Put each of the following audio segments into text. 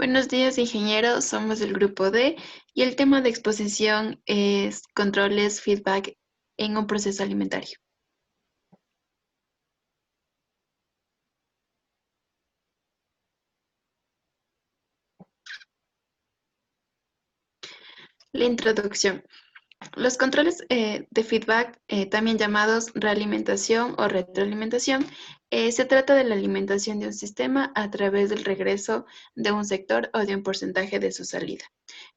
Buenos días, ingeniero. Somos del grupo D y el tema de exposición es controles feedback en un proceso alimentario. La introducción. Los controles de feedback, también llamados realimentación o retroalimentación, se trata de la alimentación de un sistema a través del regreso de un sector o de un porcentaje de su salida.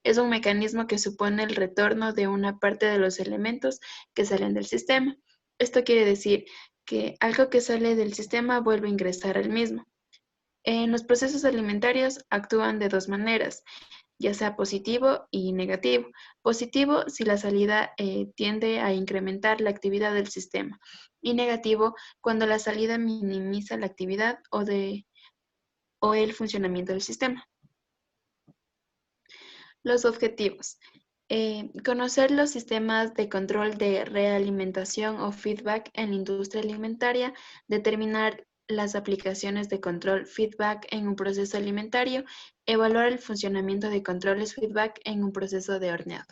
Es un mecanismo que supone el retorno de una parte de los elementos que salen del sistema. Esto quiere decir que algo que sale del sistema vuelve a ingresar al mismo. En los procesos alimentarios actúan de dos maneras, ya sea positivo y negativo. Positivo si la salida tiende a incrementar la actividad del sistema y negativo cuando la salida minimiza la actividad o el funcionamiento del sistema. Los objetivos. Conocer los sistemas de control de realimentación o feedback en la industria alimentaria, determinar las aplicaciones de control feedback en un proceso alimentario, evaluar el funcionamiento de controles feedback en un proceso de horneado.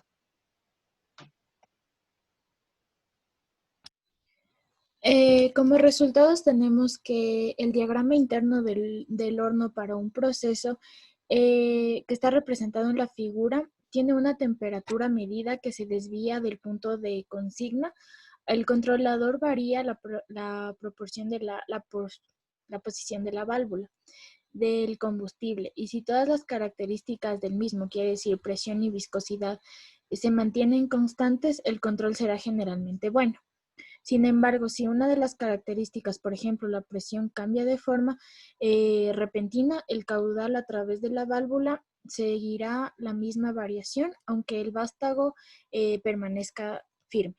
Como resultados tenemos que el diagrama interno del horno para un proceso que está representado en la figura tiene una temperatura medida que se desvía del punto de consigna. El controlador varía la proporción de la posición de la válvula del combustible, y si todas las características del mismo, quiere decir presión y viscosidad, se mantienen constantes, el control será generalmente bueno. Sin embargo, si una de las características, por ejemplo, la presión cambia de forma repentina, el caudal a través de la válvula seguirá la misma variación, aunque el vástago permanezca firme.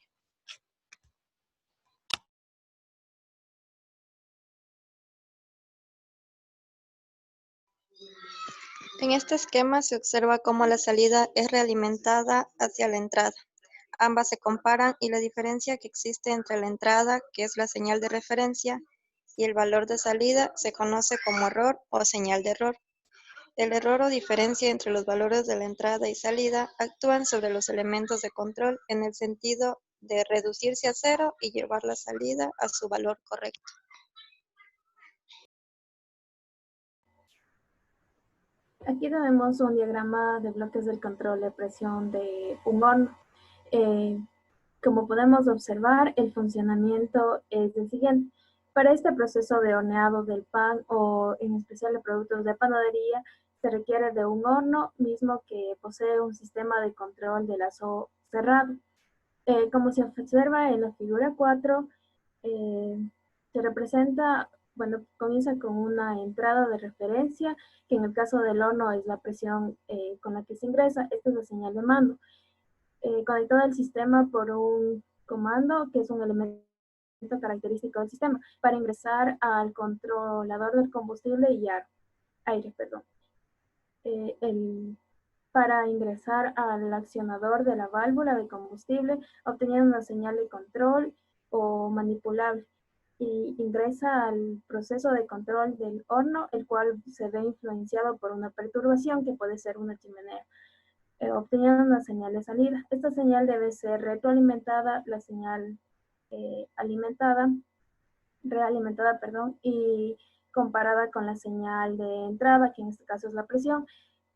En este esquema se observa cómo la salida es realimentada hacia la entrada. Ambas se comparan y la diferencia que existe entre la entrada, que es la señal de referencia, y el valor de salida se conoce como error o señal de error. El error o diferencia entre los valores de la entrada y salida actúan sobre los elementos de control en el sentido de reducirse a cero y llevar la salida a su valor correcto. Aquí tenemos un diagrama de bloques del control de presión de un horno. Como podemos observar, el funcionamiento es el siguiente. Para este proceso de horneado del pan o en especial de productos de panadería, se requiere de un horno mismo que posee un sistema de control de lazo cerrado. Como se observa en la figura 4, se representa, bueno, comienza con una entrada de referencia, que en el caso del horno es la presión con la que se ingresa. Esta es la señal de mando. Conectada al sistema por un comando, que es un elemento característico del sistema, para ingresar al controlador del combustible y aire. Para ingresar al accionador de la válvula de combustible, obteniendo una señal de control o manipulable, y ingresa al proceso de control del horno, el cual se ve influenciado por una perturbación que puede ser una chimenea, obteniendo una señal de salida. Esta señal debe ser retroalimentada, la señal realimentada, y comparada con la señal de entrada, que en este caso es la presión,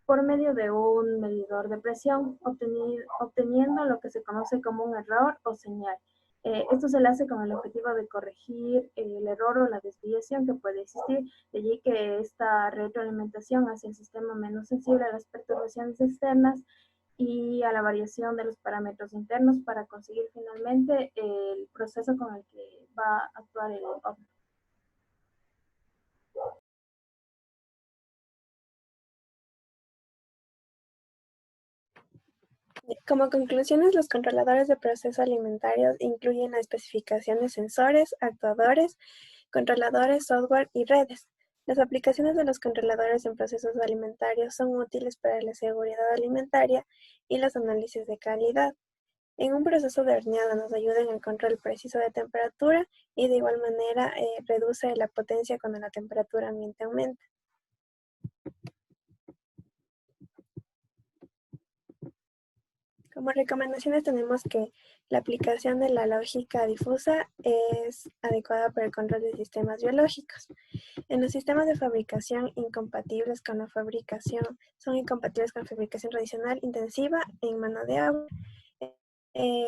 por medio de un medidor de presión, obteniendo lo que se conoce como un error o señal. Esto se le hace con el objetivo de corregir el error o la desviación que puede existir. De allí que esta retroalimentación hace el sistema menos sensible a las perturbaciones externas y a la variación de los parámetros internos para conseguir finalmente el proceso con el que va a actuar el horno. Como conclusiones, los controladores de procesos alimentarios incluyen la especificación de sensores, actuadores, controladores, software y redes. Las aplicaciones de los controladores en procesos alimentarios son útiles para la seguridad alimentaria y los análisis de calidad. En un proceso de horneado nos ayuda en el control preciso de temperatura y de igual manera reduce la potencia cuando la temperatura ambiente aumenta. Como recomendaciones tenemos que la aplicación de la lógica difusa es adecuada para el control de sistemas biológicos. En los sistemas de fabricación incompatibles con la fabricación, son incompatibles con la fabricación tradicional intensiva en mano de obra,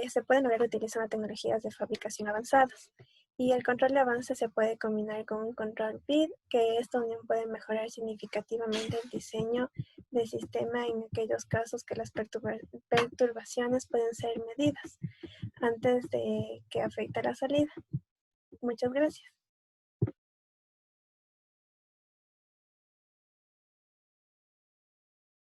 se pueden lograr utilizando tecnologías de fabricación avanzadas. Y el control de avance se puede combinar con un control PID, que esta unión puede mejorar significativamente el diseño del sistema en aquellos casos que las perturbaciones pueden ser medidas antes de que afecte la salida. Muchas gracias.